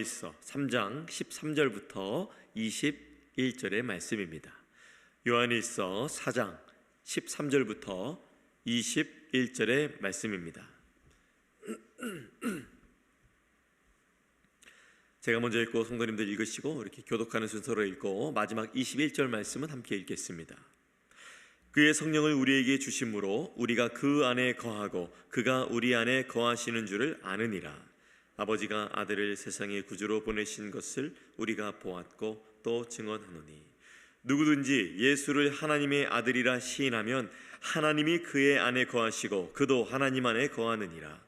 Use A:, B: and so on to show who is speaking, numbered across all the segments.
A: 요한일서 3장 13절부터 21절의 말씀입니다. 요한일서 4장 13절부터 21절의 말씀입니다. 제가 먼저 읽고 성도님들 읽으시고 이렇게 교독하는 순서로 읽고 마지막 21절 말씀은 함께 읽겠습니다. 그의 성령을 우리에게 주심으로 우리가 그 안에 거하고 그가 우리 안에 거하시는 줄을 아느니라. 아버지가 아들을 세상의 구주로 보내신 것을 우리가 보았고 또 증언하노니 누구든지 예수를 하나님의 아들이라 시인하면 하나님이 그의 안에 거하시고 그도 하나님 안에 거하느니라.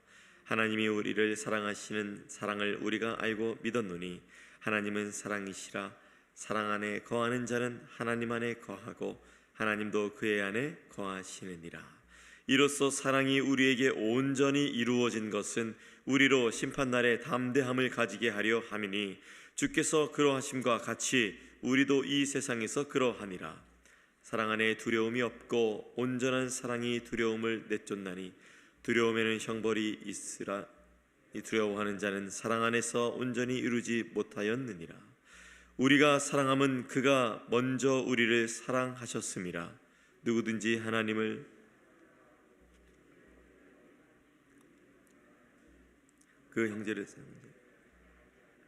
A: 하나님이 우리를 사랑하시는 사랑을 우리가 알고 믿었노니 하나님은 사랑이시라. 사랑 안에 거하는 자는 하나님 안에 거하고 하나님도 그의 안에 거하시느니라. 이로써 사랑이 우리에게 온전히 이루어진 것은 우리로 심판날에 담대함을 가지게 하려 함이니 주께서 그러하심과 같이 우리도 이 세상에서 그러하니라. 사랑 안에 두려움이 없고 온전한 사랑이 두려움을 내쫓나니 두려움에는 형벌이 있으라. 이 두려워하는 자는 사랑 안에서 온전히 이루지 못하였느니라. 우리가 사랑함은 그가 먼저 우리를 사랑하셨음이라. 누구든지 하나님을 그 형제를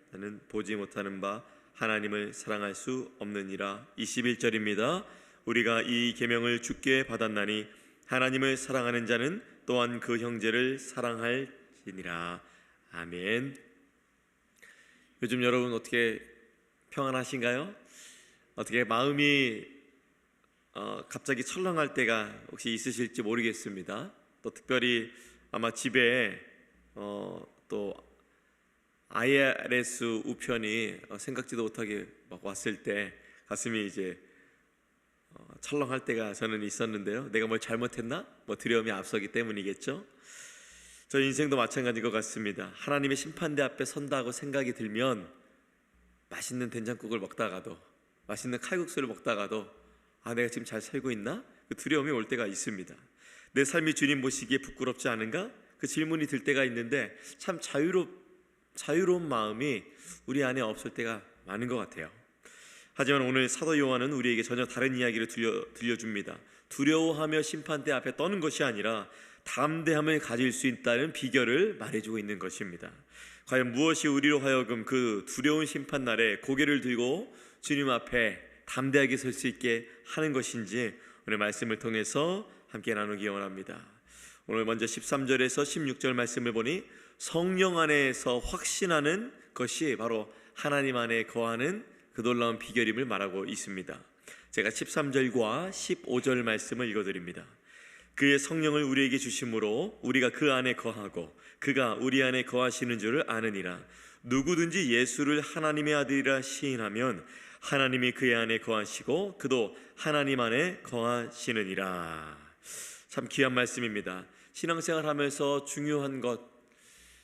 A: 나는 보지 못하는 바 하나님을 사랑할 수 없느니라. 21절입니다. 우리가 이 계명을 주께 받았나니 하나님을 사랑하는 자는 또한 그 형제를 사랑할지니라. 아멘. 요즘 여러분 어떻게 평안하신가요? 어떻게 마음이 갑자기 철렁할 때가 혹시 있으실지 모르겠습니다. 또 특별히 아마 집에 또 IRS 우편이 생각지도 못하게 막 왔을 때 가슴이 이제 철렁할 때가 저는 있었는데요. 내가 뭘 잘못했나? 두려움이 앞서기 때문이겠죠. 저 인생도 마찬가지인 것 같습니다. 하나님의 심판대 앞에 선다고 생각이 들면 맛있는 된장국을 먹다가도 맛있는 칼국수를 먹다가도 내가 지금 잘 살고 있나? 그 두려움이 올 때가 있습니다. 내 삶이 주님 보시기에 부끄럽지 않은가? 그 질문이 들 때가 있는데 참 자유로운 마음이 우리 안에 없을 때가 많은 것 같아요. 하지만 오늘 사도 요한은 우리에게 전혀 다른 이야기를 들려줍니다. 두려워하며 심판대 앞에 떠는 것이 아니라 담대함을 가질 수 있다는 비결을 말해주고 있는 것입니다. 과연 무엇이 우리로 하여금 그 두려운 심판날에 고개를 들고 주님 앞에 담대하게 설 수 있게 하는 것인지 오늘 말씀을 통해서 함께 나누기 원합니다. 오늘 먼저 13절에서 16절 말씀을 보니 성령 안에서 확신하는 것이 바로 하나님 안에 거하는 그 놀라운 비결임을 말하고 있습니다. 제가 13절과 15절 말씀을 읽어드립니다. 그의 성령을 우리에게 주심으로 우리가 그 안에 거하고 그가 우리 안에 거하시는 줄을 아느니라. 누구든지 예수를 하나님의 아들이라 시인하면 하나님이 그의 안에 거하시고 그도 하나님 안에 거하시느니라. 참 귀한 말씀입니다. 신앙생활 하면서 중요한 것,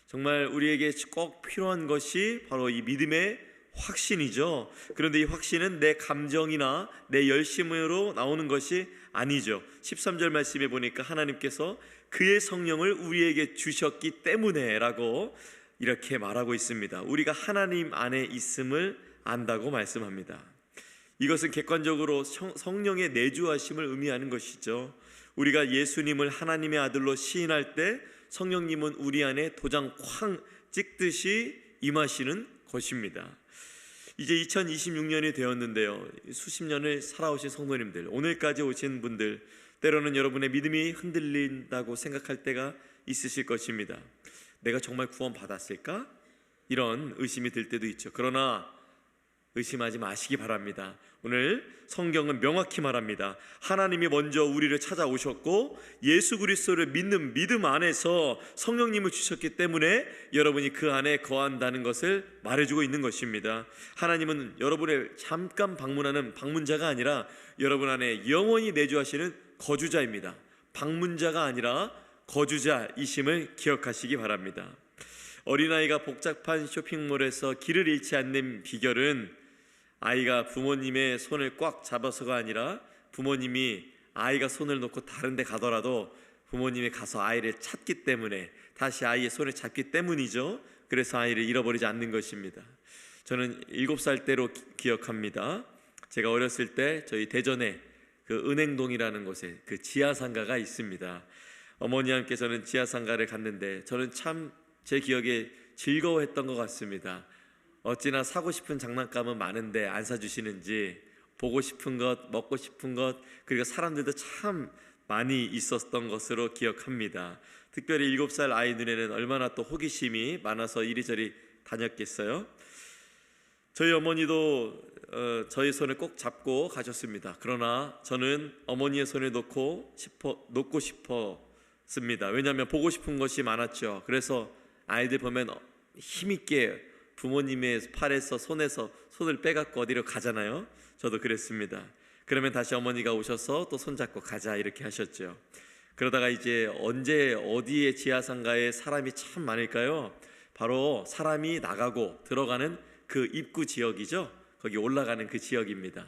A: 정말 우리에게 꼭 필요한 것이 바로 이 믿음의 확신이죠. 그런데 이 확신은 내 감정이나 내 열심으로 나오는 것이 아니죠. 13절 말씀에 보니까 하나님께서 그의 성령을 우리에게 주셨기 때문에 라고 이렇게 말하고 있습니다. 우리가 하나님 안에 있음을 안다고 말씀합니다. 이것은 객관적으로 성령의 내주하심을 의미하는 것이죠. 우리가 예수님을 하나님의 아들로 시인할 때 성령님은 우리 안에 도장 쾅 찍듯이 임하시는 것입니다. 이제 2026년이 되었는데요. 수십 년을 살아오신 성도님들, 오늘까지 오신 분들, 때로는 여러분의 믿음이 흔들린다고 생각할 때가 있으실 것입니다. 내가 정말 구원 받았을까? 이런 의심이 들 때도 있죠. 그러나 의심하지 마시기 바랍니다. 오늘 성경은 명확히 말합니다. 하나님이 먼저 우리를 찾아오셨고 예수 그리스도를 믿는 믿음 안에서 성령님을 주셨기 때문에 여러분이 그 안에 거한다는 것을 말해주고 있는 것입니다. 하나님은 여러분을 잠깐 방문하는 방문자가 아니라 여러분 안에 영원히 내주하시는 거주자입니다. 방문자가 아니라 거주자이심을 기억하시기 바랍니다. 어린아이가 복잡한 쇼핑몰에서 길을 잃지 않는 비결은 아이가 부모님의 손을 꽉 잡아서가 아니라 부모님이 아이가 손을 놓고 다른 데 가더라도 부모님이 가서 아이를 찾기 때문에 다시 아이의 손을 잡기 때문이죠. 그래서 아이를 잃어버리지 않는 것입니다. 저는 7살 때로 기억합니다. 제가 어렸을 때 저희 대전에 그 은행동이라는 곳에 그 지하상가가 있습니다. 어머니와 함께 저는 지하상가를 갔는데 저는 참 제 기억에 즐거워했던 것 같습니다. 어찌나 사고 싶은 장난감은 많은데 안 사주시는지, 보고 싶은 것, 먹고 싶은 것, 그리고 사람들도 참 많이 있었던 것으로 기억합니다. 특별히 7살 아이 눈에는 얼마나 또 호기심이 많아서 이리저리 다녔겠어요. 저희 어머니도 저희 손을 꼭 잡고 가셨습니다. 그러나 저는 어머니의 손에 놓고 싶었습니다. 왜냐하면 보고 싶은 것이 많았죠. 그래서 아이들 보면 힘있게 부모님의 팔에서 손을 빼갖고 어디로 가잖아요. 저도 그랬습니다. 그러면 다시 어머니가 오셔서 또 손잡고 가자 이렇게 하셨죠. 그러다가 이제 언제 어디에 지하상가에 사람이 참 많을까요? 바로 사람이 나가고 들어가는 그 입구 지역이죠. 거기 올라가는 그 지역입니다.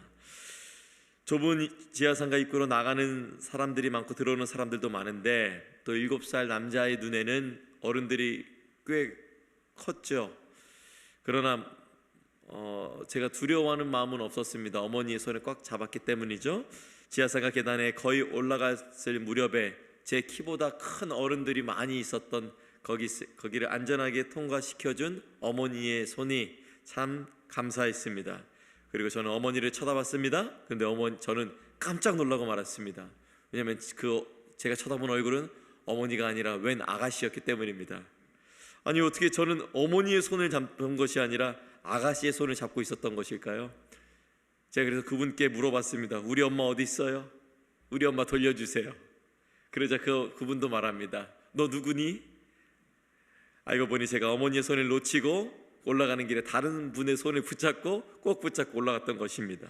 A: 좁은 지하상가 입구로 나가는 사람들이 많고 들어오는 사람들도 많은데 또 7살 남자의 눈에는 어른들이 꽤 컸죠. 그러나 제가 두려워하는 마음은 없었습니다. 어머니의 손을 꽉 잡았기 때문이죠. 지하상가 계단에 거의 올라갔을 무렵에 제 키보다 큰 어른들이 많이 있었던 거기를 안전하게 통과시켜준 어머니의 손이 참 감사했습니다. 그리고 저는 어머니를 쳐다봤습니다. 그런데 저는 깜짝 놀라고 말았습니다. 왜냐하면 제가 쳐다본 얼굴은 어머니가 아니라 웬 아가씨였기 때문입니다. 아니 어떻게 저는 어머니의 손을 잡은 것이 아니라 아가씨의 손을 잡고 있었던 것일까요? 제가 그래서 그분께 물어봤습니다. 우리 엄마 어디 있어요? 우리 엄마 돌려주세요. 그러자 그분도 말합니다. 너 누구니? 알고 보니 제가 어머니의 손을 놓치고 올라가는 길에 다른 분의 손을 꼭 붙잡고 올라갔던 것입니다.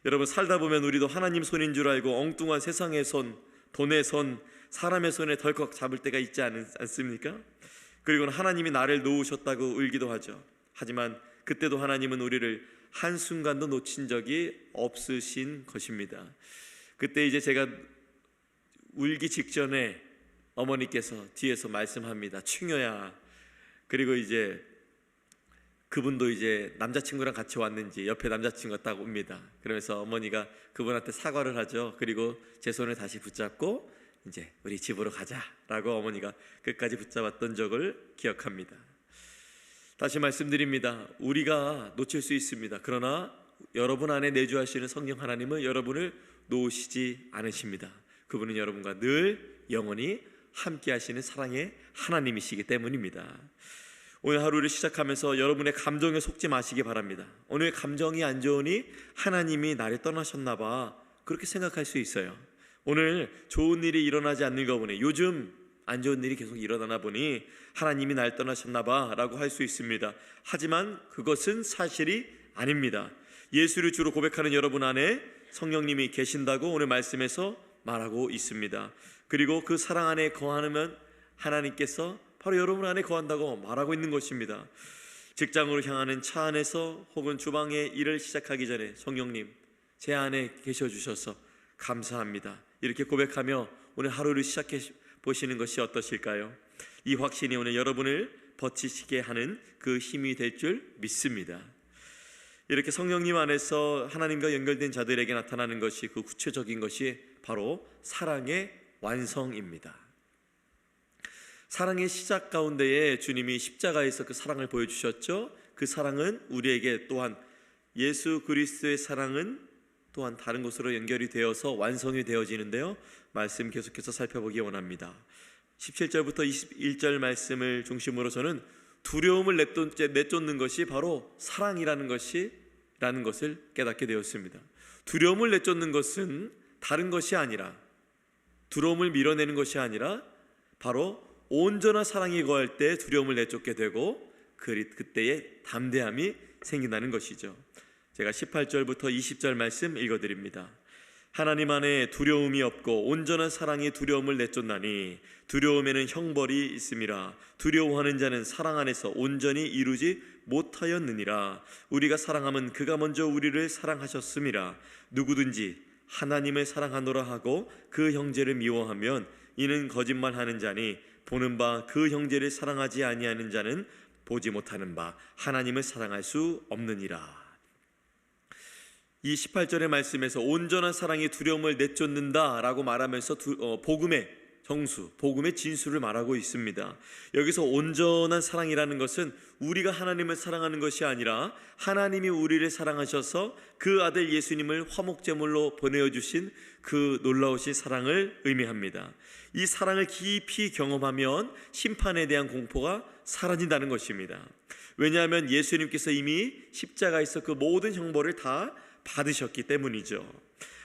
A: 여러분, 살다 보면 우리도 하나님 손인 줄 알고 엉뚱한 세상의 손, 돈의 손, 사람의 손에 덜컥 잡을 때가 있지 않습니까? 그리고는 하나님이 나를 놓으셨다고 울기도 하죠. 하지만 그때도 하나님은 우리를 한순간도 놓친 적이 없으신 것입니다. 그때 이제 제가 울기 직전에 어머니께서 뒤에서 말씀합니다. 충효야. 그리고 이제 그분도 이제 남자친구랑 같이 왔는지 옆에 남자친구가 딱 옵니다. 그러면서 어머니가 그분한테 사과를 하죠. 그리고 제 손을 다시 붙잡고 이제 우리 집으로 가자라고 어머니가 끝까지 붙잡았던 적을 기억합니다. 다시 말씀드립니다. 우리가 놓칠 수 있습니다. 그러나 여러분 안에 내주하시는 성령 하나님은 여러분을 놓으시지 않으십니다. 그분은 여러분과 늘 영원히 함께 하시는 사랑의 하나님이시기 때문입니다. 오늘 하루를 시작하면서 여러분의 감정에 속지 마시기 바랍니다. 오늘 감정이 안 좋으니 하나님이 나를 떠나셨나 봐, 그렇게 생각할 수 있어요. 오늘 좋은 일이 일어나지 않는 거 보니, 요즘 안 좋은 일이 계속 일어나나 보니 하나님이 날 떠나셨나 봐 라고 할 수 있습니다. 하지만 그것은 사실이 아닙니다. 예수를 주로 고백하는 여러분 안에 성령님이 계신다고 오늘 말씀에서 말하고 있습니다. 그리고 그 사랑 안에 거하면 하나님께서 바로 여러분 안에 거한다고 말하고 있는 것입니다. 직장으로 향하는 차 안에서 혹은 주방에 일을 시작하기 전에 성령님, 제 안에 계셔 주셔서 감사합니다, 이렇게 고백하며 오늘 하루를 시작해 보시는 것이 어떠실까요? 이 확신이 오늘 여러분을 버티시게 하는 그 힘이 될 줄 믿습니다. 이렇게 성령님 안에서 하나님과 연결된 자들에게 나타나는 것이, 그 구체적인 것이 바로 사랑의 완성입니다. 사랑의 시작 가운데에 주님이 십자가에서 그 사랑을 보여주셨죠. 그 사랑은 우리에게 또한, 예수 그리스도의 사랑은 또한 다른 곳으로 연결이 되어서 완성이 되어지는데요. 말씀 계속해서 살펴보기 원합니다. 17절부터 21절 말씀을 중심으로 저는 두려움을 내쫓는 것이 바로 사랑이라는 것을 깨닫게 되었습니다. 두려움을 내쫓는 것은 다른 것이 아니라, 두려움을 밀어내는 것이 아니라 바로 온전한 사랑이 거할 때 두려움을 내쫓게 되고 그때의 담대함이 생긴다는 것이죠. 제가 18절부터 20절 말씀 읽어드립니다. 하나님 안에 두려움이 없고 온전한 사랑이 두려움을 내쫓나니 두려움에는 형벌이 있음이라. 두려워하는 자는 사랑 안에서 온전히 이루지 못하였느니라. 우리가 사랑함은 그가 먼저 우리를 사랑하셨음이라. 누구든지 하나님을 사랑하노라 하고 그 형제를 미워하면 이는 거짓말하는 자니 보는 바 그 형제를 사랑하지 아니하는 자는 보지 못하는 바 하나님을 사랑할 수 없느니라. 이 18절의 말씀에서 온전한 사랑이 두려움을 내쫓는다라고 말하면서 복음의 정수, 복음의 진수를 말하고 있습니다. 여기서 온전한 사랑이라는 것은 우리가 하나님을 사랑하는 것이 아니라 하나님이 우리를 사랑하셔서 그 아들 예수님을 화목제물로 보내어 주신 그 놀라우신 사랑을 의미합니다. 이 사랑을 깊이 경험하면 심판에 대한 공포가 사라진다는 것입니다. 왜냐하면 예수님께서 이미 십자가에서 그 모든 형벌을 다 받으셨기 때문이죠.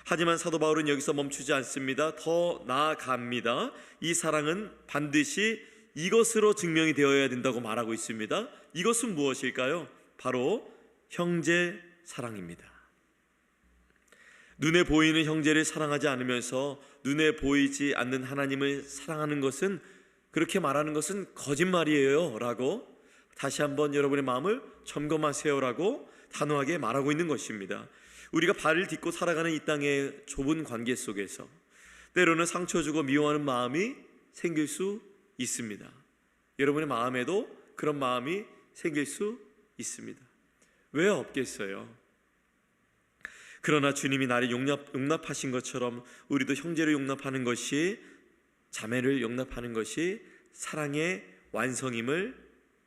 A: 하지만 사도 바울은 여기서 멈추지 않습니다. 더 나아갑니다. 이 사랑은 반드시 이것으로 증명이 되어야 된다고 말하고 있습니다. 이것은 무엇일까요? 바로 형제 사랑입니다. 눈에 보이는 형제를 사랑하지 않으면서 눈에 보이지 않는 하나님을 사랑하는 것은, 그렇게 말하는 것은 거짓말이에요 라고 다시 한번 여러분의 마음을 점검하세요 라고 단호하게 말하고 있는 것입니다. 우리가 발을 딛고 살아가는 이 땅의 좁은 관계 속에서 때로는 상처 주고 미워하는 마음이 생길 수 있습니다. 여러분의 마음에도 그런 마음이 생길 수 있습니다. 왜 없겠어요? 그러나 주님이 나를 용납하신 것처럼 우리도 형제를 용납하는 것이, 자매를 용납하는 것이 사랑의 완성임을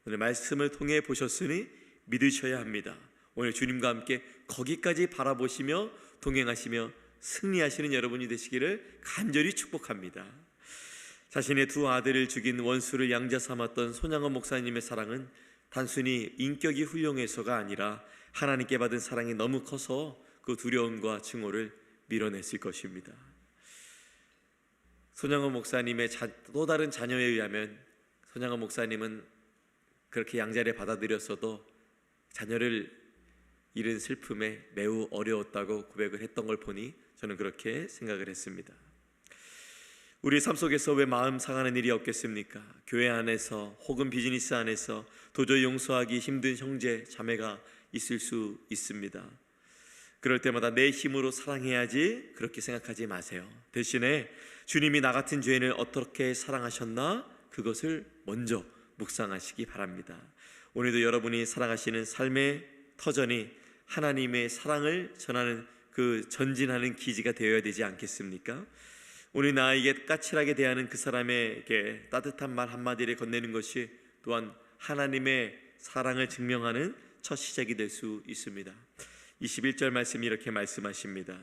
A: 오늘 말씀을 통해 보셨으니 믿으셔야 합니다. 오늘 주님과 함께 거기까지 바라보시며 동행하시며 승리하시는 여러분이 되시기를 간절히 축복합니다. 자신의 두 아들을 죽인 원수를 양자 삼았던 손양원 목사님의 사랑은 단순히 인격이 훌륭해서가 아니라 하나님께 받은 사랑이 너무 커서 그 두려움과 증오를 밀어냈을 것입니다. 손양원 목사님의 또 다른 자녀에 의하면 손양원 목사님은 그렇게 양자를 받아들였어도 자녀를 잃은 슬픔에 매우 어려웠다고 고백을 했던 걸 보니 저는 그렇게 생각을 했습니다. 우리 삶 속에서 왜 마음 상하는 일이 없겠습니까? 교회 안에서 혹은 비즈니스 안에서 도저히 용서하기 힘든 형제, 자매가 있을 수 있습니다. 그럴 때마다 내 힘으로 사랑해야지 그렇게 생각하지 마세요. 대신에 주님이 나 같은 죄인을 어떻게 사랑하셨나, 그것을 먼저 묵상하시기 바랍니다. 오늘도 여러분이 살아가시는 삶의 터전이 하나님의 사랑을 전하는 그 전진하는 기지가 되어야 되지 않겠습니까? 오늘 나에게 까칠하게 대하는 그 사람에게 따뜻한 말 한마디를 건네는 것이 또한 하나님의 사랑을 증명하는 첫 시작이 될 수 있습니다. 21절 말씀이 이렇게 말씀하십니다.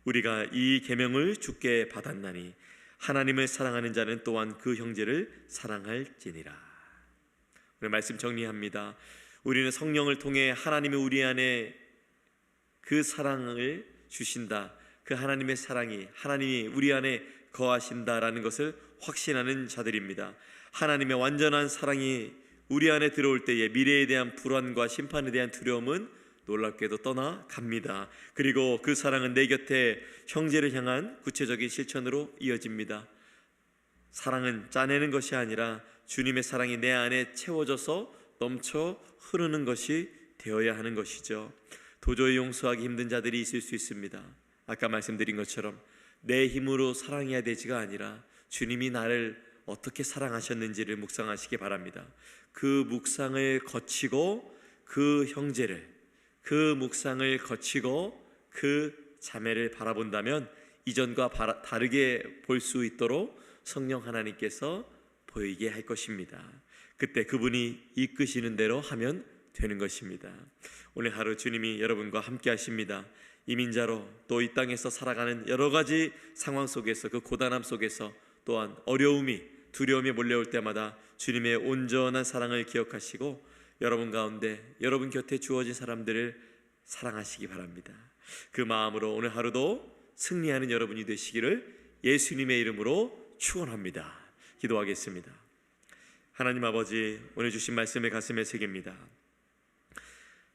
A: 우리가 이 계명을 주께 받았나니 하나님을 사랑하는 자는 또한 그 형제를 사랑할지니라. 오늘 말씀 정리합니다. 우리는 성령을 통해 하나님이 우리 안에 그 사랑을 주신다, 그 하나님의 사랑이, 하나님이 우리 안에 거하신다라는 것을 확신하는 자들입니다. 하나님의 완전한 사랑이 우리 안에 들어올 때에 미래에 대한 불안과 심판에 대한 두려움은 놀랍게도 떠나갑니다. 그리고 그 사랑은 내 곁에 형제를 향한 구체적인 실천으로 이어집니다. 사랑은 짜내는 것이 아니라 주님의 사랑이 내 안에 채워져서 넘쳐 흐르는 것이 되어야 하는 것이죠. 도저히 용서하기 힘든 자들이 있을 수 있습니다. 아까 말씀드린 것처럼 내 힘으로 사랑해야 되지가 아니라 주님이 나를 어떻게 사랑하셨는지를 묵상하시기 바랍니다. 그 묵상을 거치고 그 형제를, 그 묵상을 거치고 그 자매를 바라본다면 이전과 다르게 볼 수 있도록 성령 하나님께서 보이게 할 것입니다. 그때 그분이 이끄시는 대로 하면 되는 것입니다. 오늘 하루 주님이 여러분과 함께 하십니다. 이민자로 또 이 땅에서 살아가는 여러 가지 상황 속에서, 그 고단함 속에서 또한 어려움이, 두려움이 몰려올 때마다 주님의 온전한 사랑을 기억하시고 여러분 가운데, 여러분 곁에 주어진 사람들을 사랑하시기 바랍니다. 그 마음으로 오늘 하루도 승리하는 여러분이 되시기를 예수님의 이름으로 축원합니다. 기도하겠습니다. 하나님 아버지, 오늘 주신 말씀을 가슴에 새깁니다.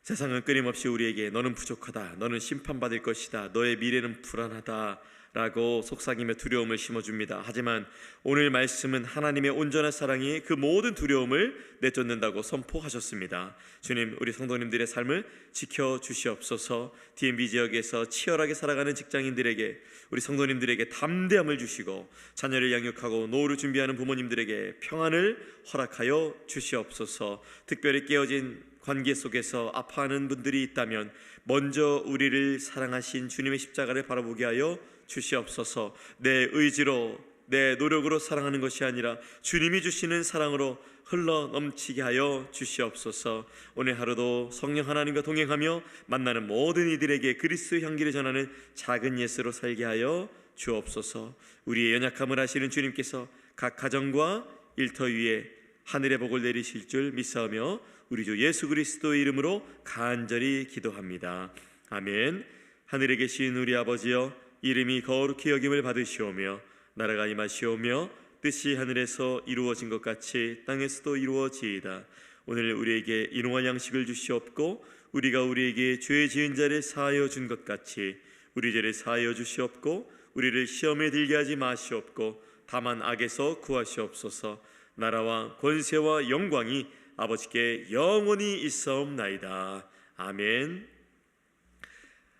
A: 세상은 끊임없이 우리에게 너는 부족하다, 너는 심판받을 것이다, 너의 미래는 불안하다 라고 속삭이며 두려움을 심어줍니다. 하지만 오늘 말씀은 하나님의 온전한 사랑이 그 모든 두려움을 내쫓는다고 선포하셨습니다. 주님, 우리 성도님들의 삶을 지켜주시옵소서. DMB 지역에서 치열하게 살아가는 직장인들에게, 우리 성도님들에게 담대함을 주시고, 자녀를 양육하고 노후를 준비하는 부모님들에게 평안을 허락하여 주시옵소서. 특별히 깨어진 관계 속에서 아파하는 분들이 있다면 먼저 우리를 사랑하신 주님의 십자가를 바라보게 하여 주시옵소서. 내 의지로, 내 노력으로 사랑하는 것이 아니라 주님이 주시는 사랑으로 흘러 넘치게 하여 주시옵소서. 오늘 하루도 성령 하나님과 동행하며 만나는 모든 이들에게 그리스도의 향기를 전하는 작은 예수로 살게 하여 주옵소서. 우리의 연약함을 아시는 주님께서 각 가정과 일터 위에 하늘의 복을 내리실 줄 믿사오며 우리 주 예수 그리스도의 이름으로 간절히 기도합니다. 아멘. 하늘에 계신 우리 아버지여, 이름이 거룩히 여김을 받으시오며 나라가 임하시오며 뜻이 하늘에서 이루어진 것 같이 땅에서도 이루어지이다. 오늘 우리에게 일용할 양식을 주시옵고 우리가 우리에게 죄 지은 자를 사하여 준 것 같이 우리 죄를 사하여 주시옵고 우리를 시험에 들게 하지 마시옵고 다만 악에서 구하시옵소서. 나라와 권세와 영광이 아버지께 영원히 있사옵나이다. 아멘.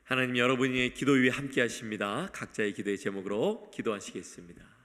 A: 하나님, 여러분의 기도 위에 함께 하십니다. 각자의 기도의 제목으로 기도하시겠습니다.